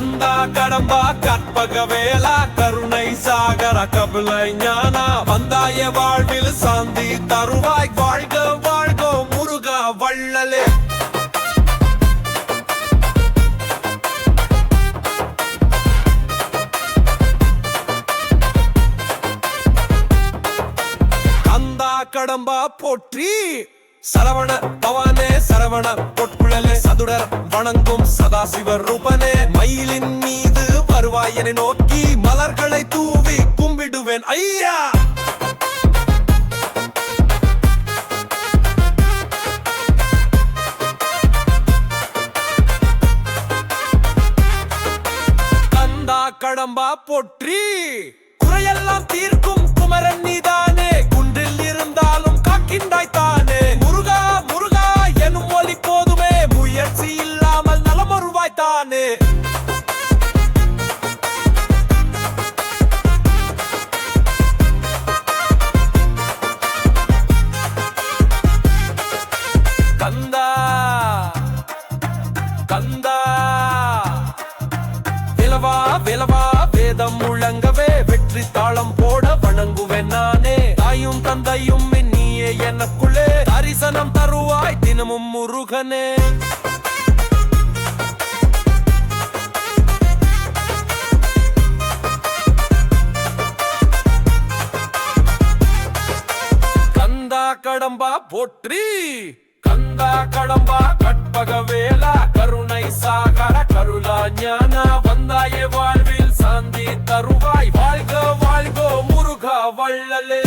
கந்தா கடம்பா கற்பக வேலா கருணை சாகர கபிலை ஞானா வந்தாய வாழ்வில் சாந்தி தருவாய் வாழ்க வாழ்க முருகா வள்ளலே. கந்தா கடம்பா போற்றி சரவண பவானே சரவண பொற்குழலே சதுடர் வணங்கும் சதாசிவர் ரூபனே மயிலின் மீது வருவாய் என நோக்கி மலர்களை தூவி கும்பிடுவேன் ஐயா. கந்தா கடம்பா போற்றி குறையெல்லாம் தீர்க்கும் குமரன் நீதானே குன்றில் இருந்தாலும் காக்கின்றாய் தானே முருகா முருகா எனும் ஒலி போதுமே முயற்சி இல்லாமல் நலமருவாய் தானே. கந்தா கந்தா விலவா விலவா வேதம் முழங்கவே வெற்றி தாளம் போட வணங்குவேன் நானே தாயும் தந்தையும் நீயே எனக்குள்ளே தரிசனம் தருவாய் தினமும் முருகனே. கந்தா கடம்பா போற்றி கந்தா கடம்பா கற்பக வேலா கருணை சாகர கருளா ஞானா வந்தாயே வாழ்வில் சாந்தி தருவாய் வாழ்க வாழ்க முருகா வள்ளலே.